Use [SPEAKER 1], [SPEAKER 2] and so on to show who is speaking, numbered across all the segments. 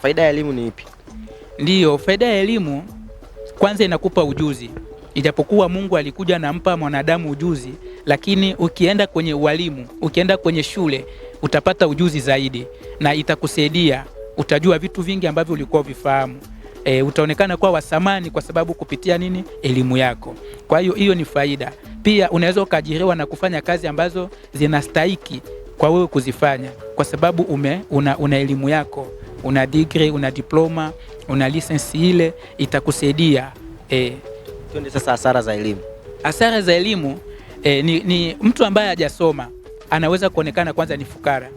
[SPEAKER 1] Faida ya elimu ni ipi?
[SPEAKER 2] Ndiyo, faida ya elimu kwanza inakupa ujuzi. Ijapokuwa Mungu alikuja na mpa mwanadamu ujuzi, lakini ukienda kwenye ualimu, ukienda kwenye shule, utapata ujuzi zaidi na itakusaidia, utajua vitu vingi ambavyo ulikuwa uvifahamu. Utaonekana kuwa wa thamani kwa sababu kupitia nini? Elimu yako. Kwa hiyo ni faida. Pia unaweza ukaajiriwa na kufanya kazi ambazo zinastahiki kwa wewe kuzifanya kwa sababu una elimu yako, una degree, una diploma, una license, ile itakusaidia.
[SPEAKER 1] Twende sasa hasara za elimu.
[SPEAKER 2] Hasara za elimu ni mtu ambaye hajasoma anaweza kuonekana kwanza ni fukara.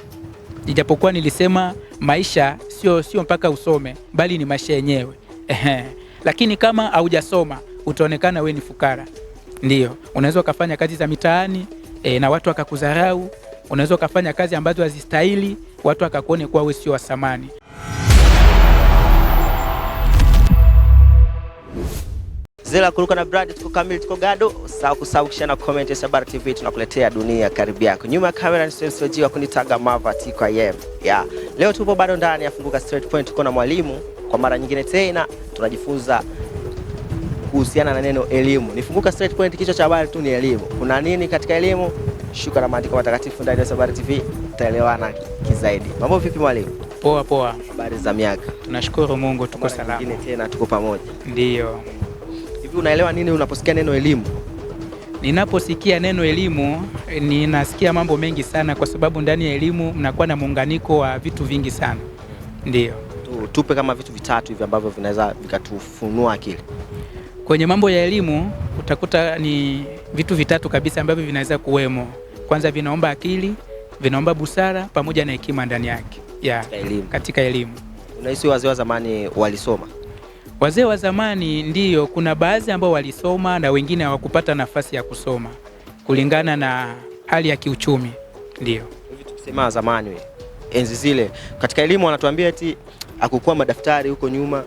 [SPEAKER 2] Ijapokuwa nilisema maisha sio mpaka usome, bali ni maisha yenyewe. Lakini kama haujasoma utaonekana we ni fukara. Ndiyo, unaweza ukafanya kazi za mitaani na watu wakakudharau. Unaweza ukafanya kazi ambazo hazistahili, watu wakakuone kuwa wewe sio wa thamani.
[SPEAKER 1] Zela kuruka na Brad, tuko kamili, tuko gado. Usahau kisha na comment ya Sabara TV, tunakuletea dunia karibu yako. Nyuma ya kamera ni Sio kunitaga Mava Tiko IM. Yeah. Leo tupo bado ndani ya Funguka Straight Point, tuko na mwalimu kwa mara nyingine tena tunajifunza kuhusiana na neno elimu. Ni Funguka Straight Point, kichwa cha habari tu ni elimu. Kuna nini katika elimu? Shuka na maandiko matakatifu ndani ya Sabara TV, tutaelewana kizaidi. Mambo vipi mwalimu?
[SPEAKER 2] Poa poa.
[SPEAKER 1] Habari za miaka?
[SPEAKER 2] Tunashukuru Mungu tuko salama.
[SPEAKER 1] Nyingine tena tuko pamoja.
[SPEAKER 2] Ndiyo.
[SPEAKER 1] Unaelewa nini unaposikia neno elimu?
[SPEAKER 2] Ninaposikia neno elimu, ninasikia mambo mengi sana kwa sababu ndani ya elimu mnakuwa na muunganiko wa vitu vingi sana. Ndiyo.
[SPEAKER 1] Tupe kama vitu vitatu hivi ambavyo vinaweza vikatufunua akili.
[SPEAKER 2] Kwenye mambo ya elimu utakuta ni vitu vitatu kabisa ambavyo vinaweza kuwemo. Kwanza vinaomba akili, vinaomba busara pamoja na hekima ndani yake. Katika elimu.
[SPEAKER 1] Unahisi wazee wa zamani walisoma?
[SPEAKER 2] Wazee wa zamani ndiyo, kuna baadhi ambao walisoma na wengine hawakupata nafasi ya kusoma kulingana na hali ya kiuchumi. Ndiyo.
[SPEAKER 1] Hivi tukisema zamani, enzi zile katika elimu wanatuambia eti hakukuwa madaftari huko nyuma,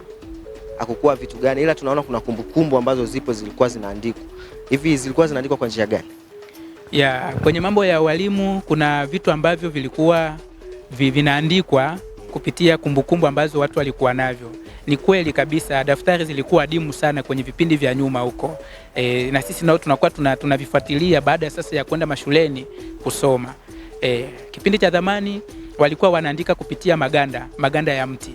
[SPEAKER 1] hakukuwa vitu gani, ila tunaona kuna kumbukumbu ambazo zipo zilikuwa zinaandikwa. Hivi zilikuwa zinaandikwa kwa njia gani?
[SPEAKER 2] Kwenye mambo ya walimu kuna vitu ambavyo vilikuwa vinaandikwa kupitia kumbukumbu ambazo watu walikuwa navyo. Ni kweli kabisa, daftari zilikuwa adimu sana kwenye vipindi vya nyuma huko. Na sisi nao tunakuwa tunavifuatilia baada ya sasa ya kwenda mashuleni kusoma. Kipindi cha zamani walikuwa wanaandika kupitia maganda ya mti.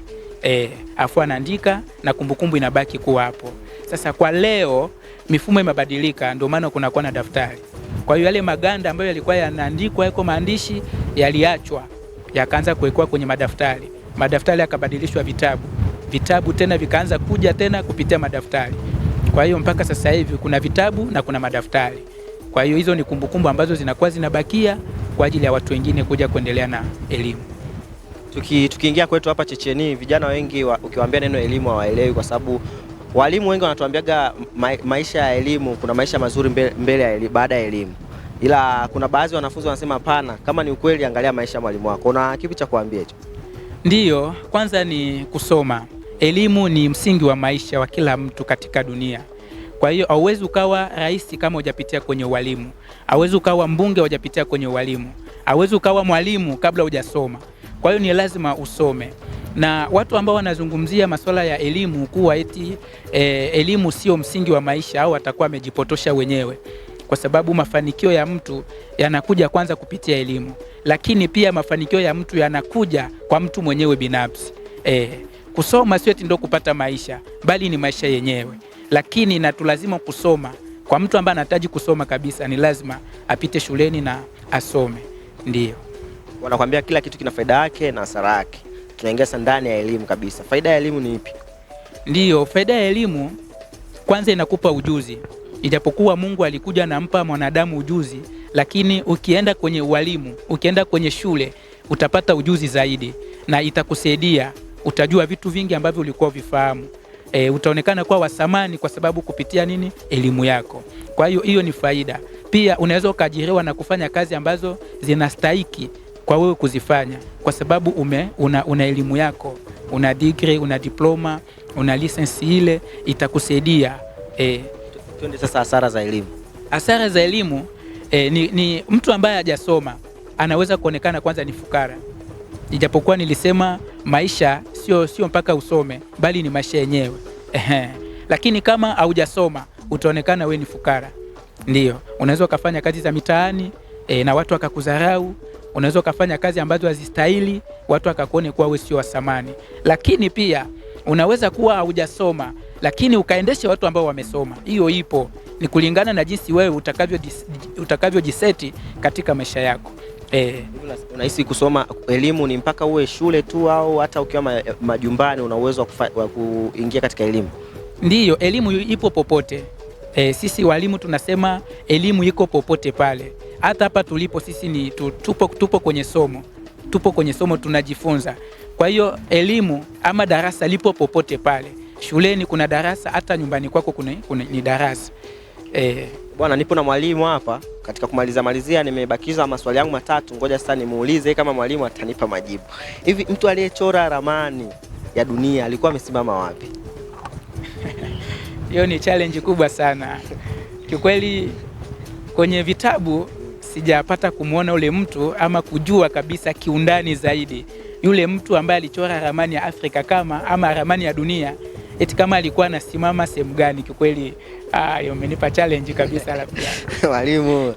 [SPEAKER 2] Afu anaandika na kumbukumbu inabaki kuwa hapo. Sasa kwa leo mifumo imebadilika, ndio maana kunakuwa na daftari. Kwa hiyo yale maganda ambayo yalikuwa yanaandikwa yako maandishi yaliachwa, yakaanza kuwekwa kwenye madaftari. Madaftari yakabadilishwa vitabu tena vikaanza kuja tena kupitia madaftari. Kwa hiyo mpaka sasa hivi kuna vitabu na kuna madaftari. Kwa hiyo hizo ni kumbukumbu ambazo zinakuwa zinabakia kwa ajili ya watu wengine kuja kuendelea na elimu.
[SPEAKER 1] Tukiingia kwetu hapa Checheni, vijana wengi ukiwaambia neno elimu hawaelewi kwa sababu walimu wengi wanatuambiaga maisha ya elimu, kuna maisha mazuri mbele ya baada ya elimu. Ila kuna baadhi wanafunzi wanasema hapana, kama ni ukweli angalia maisha ya mwalimu wako. Una kipi cha kuambia hicho?
[SPEAKER 2] Ndiyo, kwanza ni kusoma. Elimu ni msingi wa maisha wa kila mtu katika dunia. Kwa hiyo hauwezi ukawa rais kama hujapitia kwenye ualimu. Hauwezi ukawa mbunge hujapitia kwenye ualimu. Hauwezi ukawa mwalimu kabla hujasoma. Kwa hiyo ni lazima usome. Na watu ambao wanazungumzia masuala ya elimu kuwa eti elimu sio msingi wa maisha, au watakuwa wamejipotosha wenyewe. Kwa sababu mafanikio ya mtu yanakuja kwanza kupitia elimu. Lakini pia mafanikio ya mtu yanakuja kwa mtu mwenyewe binafsi. Kusoma sio eti ndio kupata maisha, bali ni maisha yenyewe. Lakini na tulazima kusoma. Kwa mtu ambaye anahitaji kusoma kabisa ni lazima apite shuleni na asome. Ndiyo.
[SPEAKER 1] Wanakuambia kila kitu kina faida yake na hasara yake. Tunaingia sasa ndani ya elimu kabisa. Faida ya elimu ni ipi?
[SPEAKER 2] Ndiyo, faida ya elimu kwanza inakupa ujuzi. Ijapokuwa Mungu alikuja na mpa mwanadamu ujuzi, lakini ukienda kwenye ualimu, ukienda kwenye shule, utapata ujuzi zaidi na itakusaidia, utajua vitu vingi ambavyo ulikuwa uvifahamu. Utaonekana kuwa wa thamani kwa sababu kupitia nini? Elimu yako. Kwa hiyo ni faida. Pia unaweza ukaajiriwa na kufanya kazi ambazo zinastahiki kwa wewe kuzifanya kwa sababu una elimu yako, una degree, una diploma, una license, ile itakusaidia.
[SPEAKER 1] Twende sasa hasara za elimu.
[SPEAKER 2] Hasara za elimu ni mtu ambaye hajasoma anaweza kuonekana kwanza ni fukara. Ijapokuwa nilisema maisha sio mpaka usome, bali ni maisha yenyewe. Lakini kama haujasoma utaonekana we ni fukara. Ndio, unaweza ukafanya kazi za mitaani na watu wakakudharau. Unaweza ukafanya kazi ambazo hazistahili, watu wakakuone kuwa wewe sio wa thamani. Lakini pia unaweza kuwa haujasoma lakini ukaendesha watu ambao wamesoma. Hiyo ipo, ni kulingana na jinsi wewe utakavyojiseti katika maisha yako.
[SPEAKER 1] Unahisi kusoma elimu ni mpaka uwe shule tu, au hata ukiwa majumbani una uwezo wa kuingia katika elimu?
[SPEAKER 2] Ndiyo, elimu ipo popote. Sisi walimu tunasema elimu iko popote pale. Hata hapa tulipo sisi tupo kwenye somo. Tupo kwenye somo tunajifunza. Kwa hiyo elimu ama darasa lipo popote pale. Shuleni kuna darasa, hata nyumbani kwako ni darasa.
[SPEAKER 1] Bwana, nipo na mwalimu hapa. Katika kumalizia nimebakiza maswali yangu matatu. Ngoja sasa nimuulize kama mwalimu atanipa majibu. Hivi mtu aliyechora ramani ya dunia alikuwa amesimama wapi?
[SPEAKER 2] Hiyo ni challenge kubwa sana. Kiukweli kwenye vitabu sijapata kumuona ule mtu ama kujua kabisa kiundani zaidi yule mtu ambaye alichora ramani ya Afrika ama ramani ya dunia, eti kama alikuwa anasimama sehemu gani. Kiukweli hiyo imenipa challenge kabisa labda. Mwalimu,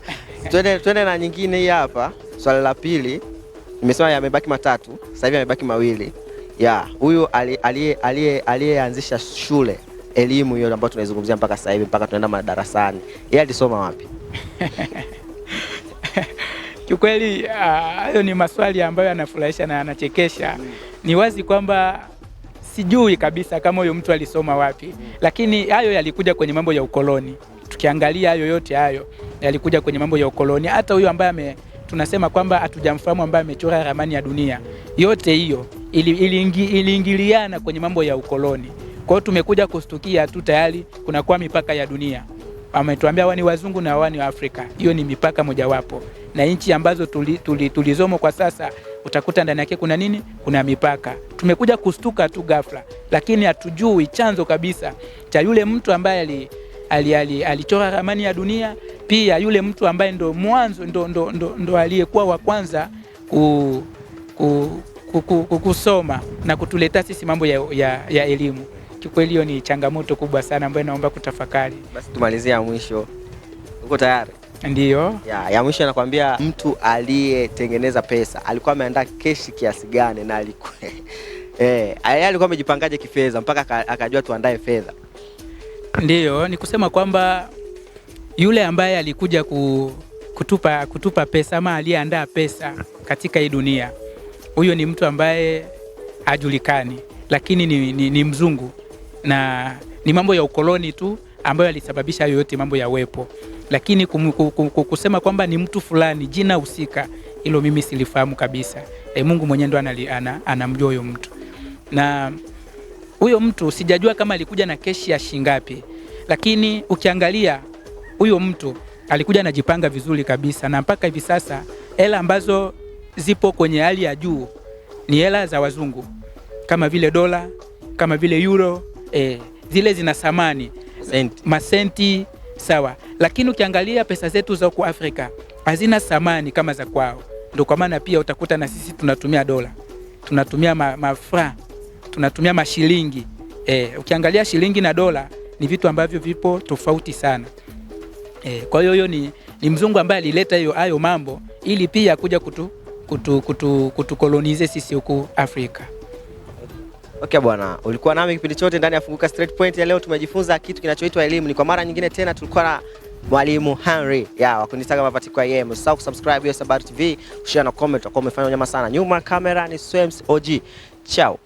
[SPEAKER 1] twende na nyingine hii hapa. Swali la pili, nimesema yamebaki matatu, sasa hivi yamebaki mawili. Huyu aliyeanzisha shule, elimu hiyo ambayo tunaizungumzia mpaka sasa hivi, mpaka tunaenda madarasani, yeye alisoma wapi?
[SPEAKER 2] Kiukweli hayo ni maswali ambayo yanafurahisha na yanachekesha. Ni wazi kwamba sijui kabisa kama huyo mtu alisoma wapi, lakini hayo yalikuja kwenye mambo ya ukoloni. Tukiangalia hayo yote hayo yalikuja kwenye mambo ya ukoloni. Hata huyo ambaye tunasema kwamba hatujamfahamu ambaye amechora ramani ya dunia, yote hiyo iliingiliana kwenye mambo ya ukoloni. Kwa hiyo tumekuja kustukia tu tayari kuna kwa mipaka ya dunia. Ametuambia wani wazungu na wani wa Afrika. Hiyo ni mipaka mojawapo. Na nchi ambazo tulizomo kwa sasa utakuta ndani yake kuna nini? Kuna mipaka. Tumekuja kustuka tu ghafla, lakini hatujui chanzo kabisa cha yule mtu ambaye alichora ramani ya dunia. Pia yule mtu ambaye ndo mwanzo ndo aliyekuwa wa kwanza kusoma na kutuletea sisi mambo ya elimu. Kikweli hiyo ni changamoto kubwa sana ambayo naomba kutafakari.
[SPEAKER 1] Basi tumalizia mwisho. Uko tayari?
[SPEAKER 2] Ndiyo.
[SPEAKER 1] Ya mwisho anakuambia mtu aliyetengeneza pesa alikuwa ameandaa keshi kiasi gani na alikuwa alikuwa amejipangaje kifedha mpaka akajua tuandae fedha?
[SPEAKER 2] Ndiyo, ni kusema kwamba yule ambaye alikuja kutupa pesa ama aliyeandaa pesa katika hii dunia, huyo ni mtu ambaye hajulikani, lakini ni mzungu, na ni mambo ya ukoloni tu ambayo alisababisha hayo yote mambo ya wepo. Lakini kusema kwamba ni mtu fulani jina husika, hilo mimi silifahamu kabisa. Mungu mwenyewe ndo anamjua huyo mtu. Na huyo mtu sijajua kama alikuja na keshi ya shingapi, lakini ukiangalia huyo mtu alikuja anajipanga vizuri kabisa, na mpaka hivi sasa hela ambazo zipo kwenye hali ya juu ni hela za wazungu, kama vile dola, kama vile euro, zile zina thamani masenti sawa. Lakini ukiangalia pesa zetu za huko Afrika hazina thamani kama za kwao. Ndio kwa maana pia utakuta na sisi tunatumia dola, tunatumia mafra, tunatumia mashilingi. Ukiangalia shilingi na dola ni vitu ambavyo vipo tofauti sana. Kwa hiyo ni mzungu ambaye alileta hayo mambo ili pia kuja kutukolonize sisi huko Afrika.
[SPEAKER 1] Okay bwana, ulikuwa nami kipindi chote ndani ya Funguka Straight Point. Ya leo tumejifunza kitu kinachoitwa elimu. Ni kwa mara nyingine tena tulikuwa na Mwalimu Henry wakunitaga Mavati kwa YM. Usisahau kusubscribe hiyo Sabari TV, kushare na comment. Utakuwa umefanya unyama sana. Nyuma kamera ni Swems OG. Ciao.